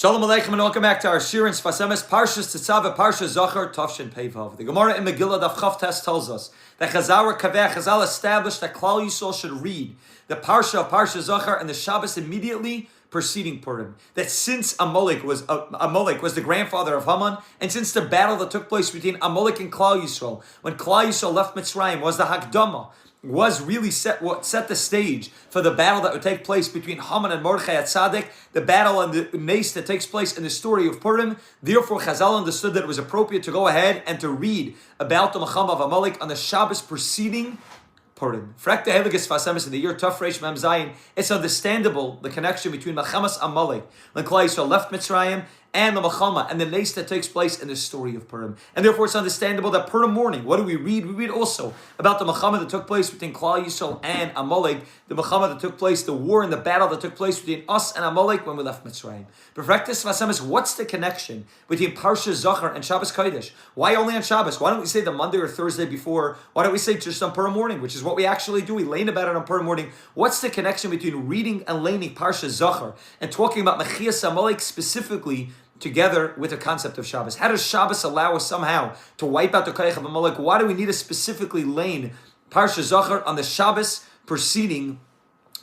Shalom Aleichem and welcome back to our Shir and Sfasemes Parshas Tetzaveh Parshas Zachor Tavshin Peivav. The Gemara in Megillah Daf Chav Tes tells us that Chazal established that Klal Yisrael should read the Parsha of Parshas Zachor and the Shabbos immediately preceding Purim. That since Amalek was the grandfather of Haman, and since the battle that took place between Amalek and Klal Yisrael, when Klal Yisrael left Mitzrayim, was the Hakdama, was really set the stage for the battle that would take place between Haman and Mordechai at Tzaddik, the battle and the mace that takes place in the story of Purim. Therefore, Chazal understood that it was appropriate to go ahead and to read about the Milchama of Amalek on the Shabbos preceding Purim. Frakta Heligas Fasemis in the year Tafresh Mem Zayin, it's understandable the connection between Milchamas Amalek, when Klal Yisrael left Mitzrayim, and the Milchama, and the nace that takes place in the story of Purim. And therefore it's understandable that Purim morning, what do we read? We read also about the Milchama that took place between Klal Yisrael and Amalek, the Milchama that took place, the war and the battle that took place between us and Amalek when we left Mitzrayim. But Fraktas Vasemis, what's the connection between Parshas Zachor and Shabbos Kodesh? Why only on Shabbos? Why don't we say the Monday or Thursday before? Why don't we say just on Purim morning, which is what we actually do? We learn about it on Purim morning. What's the connection between reading and learning Parshas Zachor and talking about Mechias Amalek specifically together with the concept of Shabbos? How does Shabbos allow us somehow to wipe out the Koyach of Amalek? Why do we need to specifically lane Parshas Zachor on the Shabbos preceding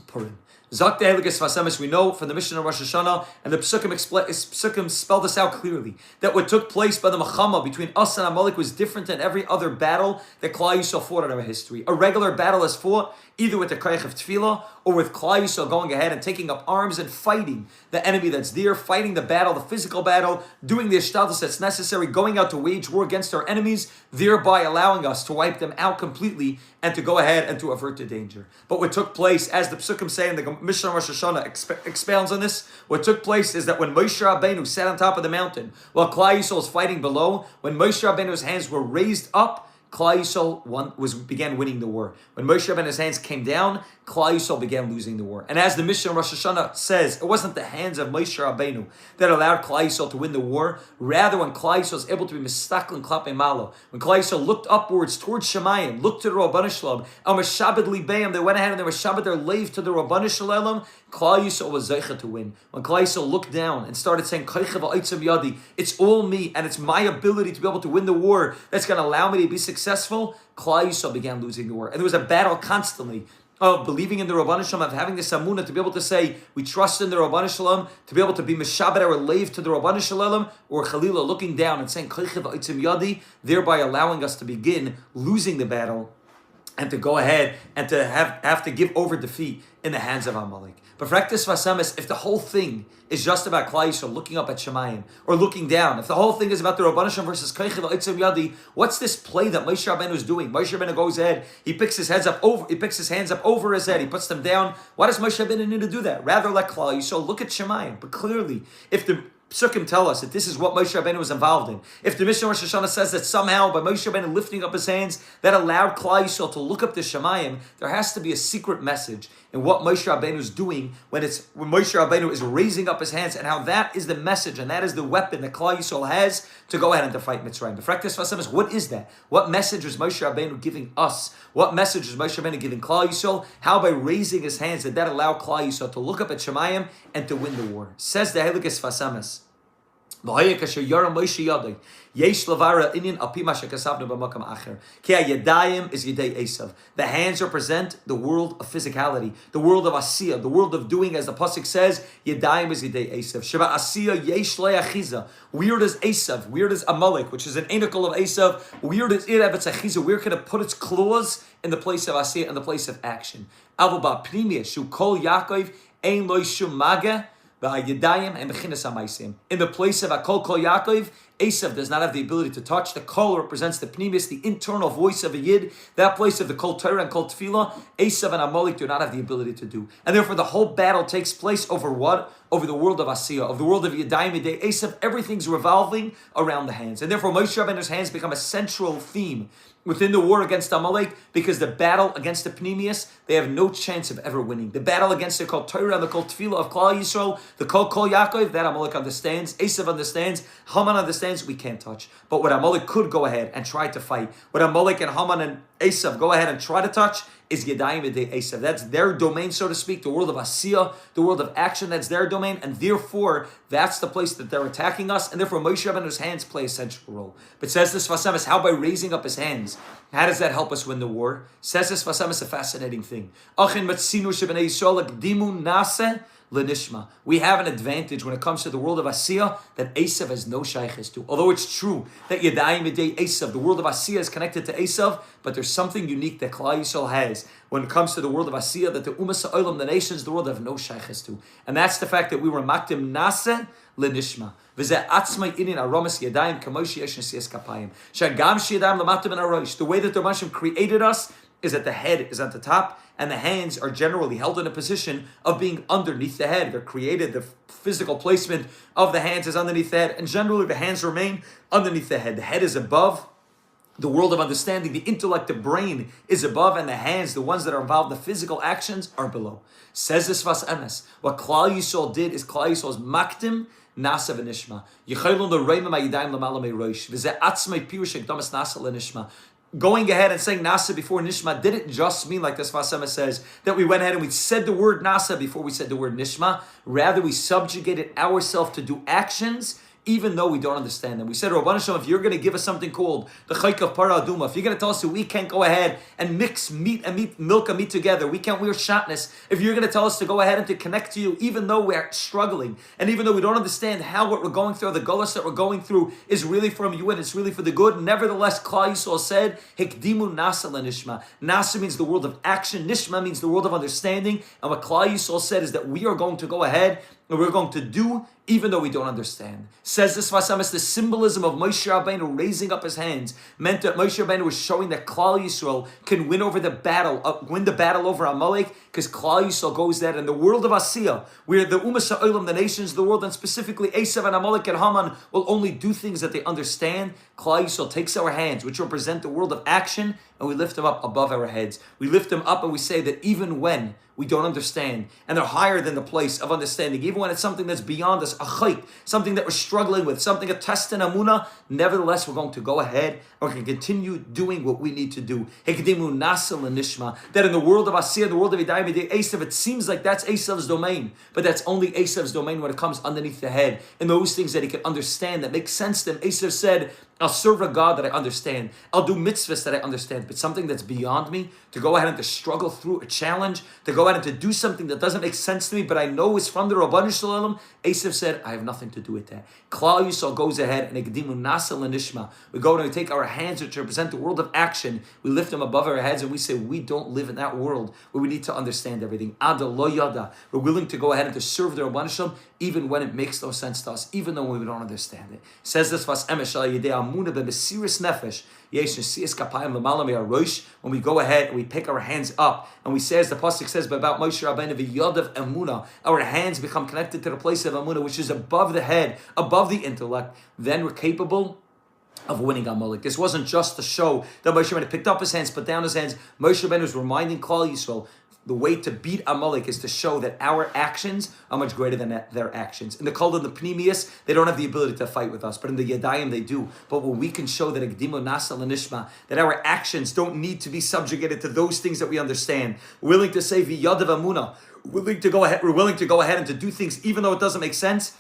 Purim? Zak the Heligas Vasemis, we know from the Mishnah of Rosh Hashanah, and the Psukim spell this out clearly, that what took place by the Milchama between us and Amalek was different than every other battle that Klal Yisrael fought in our history. A regular battle is fought either with the Koyach of Tefillah, or with Klal Yisrael going ahead and taking up arms and fighting the enemy that's there, fighting the battle, the physical battle, doing the ishtadlus that's necessary, going out to wage war against our enemies, thereby allowing us to wipe them out completely and to go ahead and to avert the danger. But what took place, as the Psukim say, and the Mishnah Rosh Hashanah expounds on this, what took place is that when Moshe Rabbeinu sat on top of the mountain, while Klal Yisrael was fighting below, when Moshe Rabbeinu's hands were raised up, Klal Yisrael began winning the war. When Moshe Rabbeinu's hands came down, Klal Yisrael began losing the war. And as the Mishnah Rosh Hashanah says, it wasn't the hands of Moshe Rabbeinu that allowed Klal Yisrael to win the war. Rather, when Klal Yisrael was able to be mistakl and klapei malo, when Klal Yisrael looked upwards towards Shemayim, looked to the Rabbanu Shalom, and Meshabed Libeim, they went ahead and they were Shabbat their lave to the Rabbanu Shalom, Klal Yisrael was zeicha to win. When Klal Yisrael looked down and started saying, it's all me, and it's my ability to be able to win the war that's going to allow me to be successful, Klal Yisrael began losing the war. And there was a battle constantly of believing in the Rabbanu Shalom, of having this amunah to be able to say, we trust in the Rabbanu Shalom, to be able to be Meshabed our lave to the Rabbanu Shalom, or Chalila looking down and saying, thereby allowing us to begin losing the battle and to go ahead and to have to give over defeat in the hands of Amalek. But Fraktas Vasemis, if the whole thing is just about Klal Yisrael looking up at Shemayim or looking down, if the whole thing is about the Rabbanu Shalom versus Koichev Oitzim Yadi, what's this play that Moshe Rabbeinu is doing? Moshe Rabbeinu goes ahead, he picks his hands up over his head, he puts them down. Why does Moshe Rabbeinu need to do that? Rather let Klal Yisrael look at Shemayim. But clearly, if the Psukim tell us that this is what Moshe Rabbeinu was involved in, if the Mishnah Rosh Hashanah says that somehow by Moshe Rabbeinu lifting up his hands, that allowed Klal Yisrael to look up to Shemayim, there has to be a secret message in what Moshe Rabbeinu is doing when Moshe Rabbeinu is raising up his hands, and how that is the message and that is the weapon that Klal Yisrael has to go ahead and to fight Mitzrayim. The Fraktas Vasemis, what is that? What message is Moshe Rabbeinu giving us? What message is Moshe Rabbeinu giving Klal Yisrael? How by raising his hands did that allow Klal Yisrael to look up at Shemayim and to win the war? Says the Heligas Vasemis, Yesh lavara inyan al pi ma shekasavnu b'makam acher. Ki hayadayim is yedei Esav. The hands represent the world of physicality, the world of asiyah, the world of doing, as the pasuk says. Yadayim is yedei Esav. Sheba asiyah yesh le'achiza. Weird as Esav, weird as Amalek, which is an anacle of Esav. Weird as it have its achiza. Where can it put its claws in the place of asiyah, in the place of action? Avba pnimiyah shu kol Yaakov ein lo shum maga. In the place of Akol Kol Yaakov, Esav does not have the ability to touch. The Kol represents the pneumis, the internal voice of a Yid. That place of the Kol Torah and Kol Tefillah, Esav and Amalek do not have the ability to do. And therefore the whole battle takes place over what? Over the world of Asiyah, of the world of Yadayim, Yadei Esav. Everything's revolving around the hands. And therefore Moshe Rabbeinu's hands become a central theme within the war against Amalek, because the battle against the Pneumius, they have no chance of ever winning. The battle against the Kol Torah and the Kol Tefillah of Klal Yisrael, the Kol Yaakov, that Amalek understands, Esav understands, Haman understands, hands, we can't touch. But what Amalek could go ahead and try to fight, what Amalek and Haman and Esav go ahead and try to touch, is Yadayim Yedei Esav. That's their domain, so to speak, the world of Asiyah, the world of action, that's their domain, and therefore, that's the place that they're attacking us, and therefore Moshe Rabbeinu's hands play a central role. But says this Vasamis, how by raising up his hands, how does that help us win the war? Says this Vasamis, a fascinating thing. Achin Matzinu Shebnei Yisrael Dimu Naseh Lenishma. We have an advantage when it comes to the world of Asiyah that Esav has no shaykhis to. Although it's true that Yadayim Yedei Esav, the world of Asiyah is connected to Esav, but there's something unique that Klal Yisrael has when it comes to the world of Asiyah that the Ummah Ha'olam, the nations, the world have no shaykhis to. And that's the fact that we were maktim naseh lenishma. V'zeh atzmai inin aromas yadayim kamoshi yesh nesiyas kapayim. Shagam shiyadayim lamatim in arosh. The way that the Mashim created us is that the head is at the top, and the hands are generally held in a position of being underneath the head. They're created, the physical placement of the hands is underneath the head, and generally the hands remain underneath the head. The head is above the world of understanding, the intellect, the brain is above, and the hands, the ones that are involved, the physical actions, are below. Says this Vas Emes. What Klal Yisrael did is Klal Yisrael's maktim nasa v'nishma. Yechelon l'reimim ha'yidayim l'mala me'rosh. V'zeh atzmei pirush hekdamas nasa l'nishma. Going ahead and saying Nasa before Nishma didn't just mean, like this Vasema says, that we went ahead and we said the word Nasa before we said the word Nishma. Rather, we subjugated ourselves to do actions even though we don't understand them. We said, Rabban Shalom, if you're going to give us something called the Chayk of Para Aduma, if you're going to tell us that we can't go ahead and mix milk and meat together, we can't wear shatnez, if you're going to tell us to go ahead and to connect to you, even though we're struggling, and even though we don't understand how what we're going through, the gullus that we're going through is really from you and it's really for the good, nevertheless, Klal Yisrael said, Hikdimu Nasa Lenishma. Nasa means the world of action, Nishma means the world of understanding, and what Klal Yisrael said is that we are going to go ahead and we're going to do even though we don't understand. Says this Vasamis, the symbolism of Moshe Rabbeinu raising up his hands meant that Moshe Rabbeinu was showing that Klal Yisrael can win over the battle, win the battle over Amalek, because Klal Yisrael goes there in the world of Asiyah, where the Ummah Ha'olam, the nations of the world, and specifically Esav and Amalek and Haman will only do things that they understand. Klal Yisrael takes our hands, which represent the world of action, and we lift them up above our heads. We lift them up and we say that even when we don't understand, and they're higher than the place of understanding, even when it's something that's beyond us, a chayk, something that we're struggling with, something, a test in Amunah, nevertheless, we're going to go ahead and we're going to continue doing what we need to do. Hekdimu Nasa Lenishma. That in the world of Asiyah, the world of Yadayim Yedei Esav, it seems like that's Esav's domain, but that's only Esav's domain when it comes underneath the head, and those things that he can understand, that make sense to him. Esav said, I'll serve a God that I understand. I'll do mitzvahs that I understand. But something that's beyond me, to go ahead and to struggle through a challenge, to go ahead and to do something that doesn't make sense to me, but I know is from the Rabban Shalom, Esav said, I have nothing to do with that. Klal Yisrael goes ahead and Ekdimu Nasa Lenishma. We go and we take our hands, which represent the world of action, we lift them above our heads and we say, we don't live in that world where we need to understand everything. Ada lo yada. We're willing to go ahead and to serve the Rabban Shalom, even when it makes no sense to us, even though we don't understand it. Says this Vas Emesh al Yedei Amuna b'Mesiris Nefesh. When we go ahead and we pick our hands up and we say, as the pasuk says about Moshe Rabbeinu, v'yadav emuna, our hands become connected to the place of emuna, which is above the head, above the intellect, then we're capable of winning Amalek. This wasn't just to show that Moshe Rabbeinu picked up his hands, put down his hands. Moshe Rabbeinu was reminding Klal Yisrael, the way to beat Amalek is to show that our actions are much greater than their actions. In the Kol and the Pnimius, they don't have the ability to fight with us, but in the Yadayim they do. But when we can show that Ekdimo Nasa Lenishma, that our actions don't need to be subjugated to those things that we understand, we're willing to say V'yadav Amuna, we're willing to go ahead and to do things even though it doesn't make sense.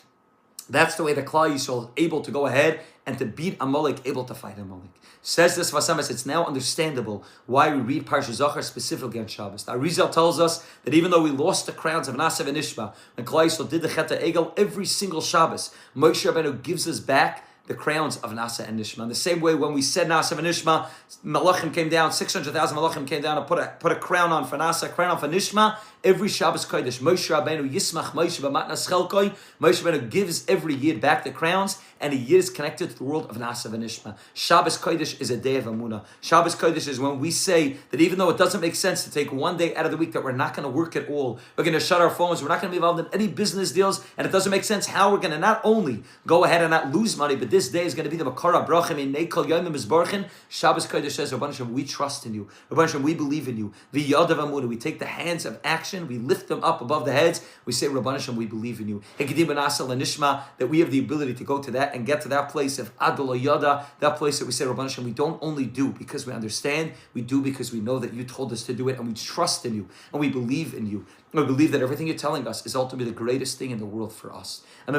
That's the way that Klal Yisrael is able to go ahead and to beat Amalek, able to fight Amalek. Says this Vasamas, it's now understandable why we read Parshas Zachor specifically on Shabbos. The Arizal tells us that even though we lost the crowns of Nasav and Ishma, when Klal Yisrael did the Chet HaEgel every single Shabbos, Moshe Rabbeinu gives us back the crowns of Nasa and Nishma. In the same way, when we said Nasa and Nishma, Malachim came down, 600,000 Malachim came down and put a crown on for Nasa, a crown on for Nishma. Every Shabbos Kodesh, Moshe Rabbeinu Yismach Moshe B'matnas Chelkoi. Moshe Rabbeinu gives every Yid back the crowns, and a Yid is connected to the world of Nasa and Nishma. Shabbos Kodesh is a day of Amunah. Shabbos Kodesh is when we say that even though it doesn't make sense to take one day out of the week, that we're not going to work at all. We're going to shut our phones. We're not going to be involved in any business deals, and it doesn't make sense how we're going to not only go ahead and not lose money, but this day is going to be the Makara Brachim in Neikol Yomim Mizbarchin. Shabbos Kodesh says, Rabban Hashem, we trust in you. Rabban Hashem, we believe in you. V'yadav Amunah, we take the hands of action, we lift them up above the heads, we say, Rabban Hashem, we believe in you. Hekedim Benasa Lanishma, that we have the ability to go to that and get to that place of Adol Yada, that place that we say, Rabban Hashem, we don't only do because we understand, we do because we know that you told us to do it, and we trust in you, and we believe in you. And we believe that everything you're telling us is ultimately the greatest thing in the world for us. And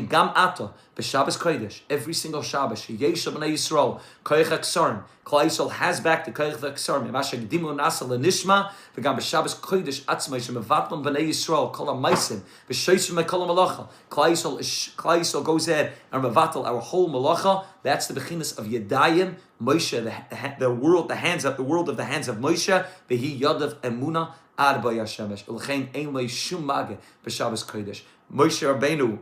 gam ata b'Shabbos Kodesh, every single Shabbos, Yesha b'nei Yisrael, Koyach Aksarim, Klal Yisrael has back the Koyach Aksarim, Masha Gdimu Nasa Lenishma, v'gam b'Shabbos Kodesh Atzmai Shemevatlon b'nei Yisrael, Kol HaMaisim, v'Shoysim Mekol HaMalacha. Klal Yisrael goes ahead and Mevatel our whole Malacha. That's the bechinas of Yedayim, Moshe, the world, the hands of the world of the hands of Moshe, v'hi Yadav Emuna. Moshe Rabbeinu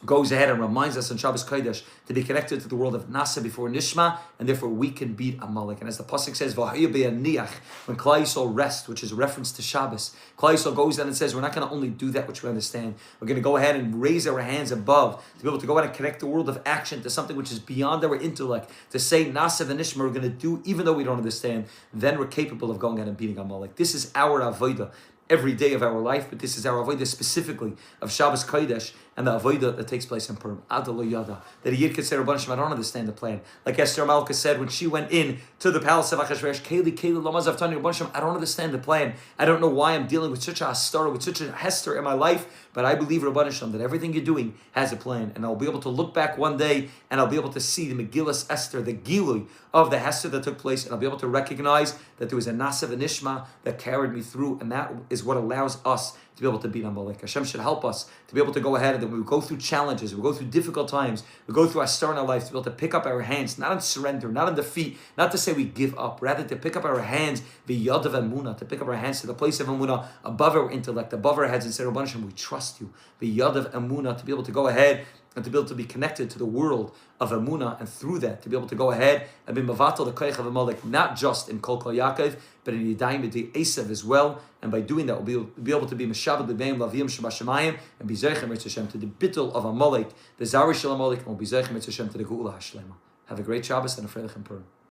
goes ahead and reminds us on Shabbos Kodesh to be connected to the world of Nasa before Nishma, and therefore we can beat Amalek. And as the pasuk says, when Klal Yisrael rest, which is a reference to Shabbos, Klal Yisrael goes in and says, we're not going to only do that which we understand. We're going to go ahead and raise our hands above to be able to go ahead and connect the world of action to something which is beyond our intellect. To say Nasa and Nishma we're going to do even though we don't understand. Then we're capable of going out and beating Amalek. This is our avodah every day of our life, but this is our avodah specifically of Shabbos Kodesh and the avodah that takes place in Purim. Adol Yada. That a yid could say, Rabban Hashem, I don't understand the plan. Like Esther Malka said when she went in to the palace of Achashverosh, Keli Lamazav Tani, Rabban Hashem, I don't understand the plan. I don't know why I'm dealing with such a Hastara, with such a Hester in my life, but I believe, Rabban Hashem, that everything you're doing has a plan. And I'll be able to look back one day and I'll be able to see the Megillas Esther, the Gilui of the Hester that took place, and I'll be able to recognize that there was a Nasav and Ishma that carried me through, and that is what allows us to be able to beat Amalek. Hashem should help us to be able to go ahead, and that when we go through challenges, we go through difficult times, we go through our star in our life, to be able to pick up our hands, not in surrender, not in defeat, not to say we give up, rather to pick up our hands, v'yadav emunah, to pick up our hands to the place of emunah, above our intellect, above our heads, and say, Rabban Hashem, we trust you, v'yadav emunah, to be able to go ahead and to be able to be connected to the world of Emunah, and through that, to be able to go ahead and be Mavatal, the Koyach of Amalek, not just in Kol Yaakov, but in Yidayim B'di Esav as well. And by doing that, we'll be able to be Meshabed L'Beim Laviyim Shabashamayim, and be Zeichem Mitz Hashem to the Bittul of Amalek, the Zari Shel Amalek, and we'll be Zeichem Mitz Hashem to the Geula Hashlema. Have a great Shabbos and a Freilich and Purim.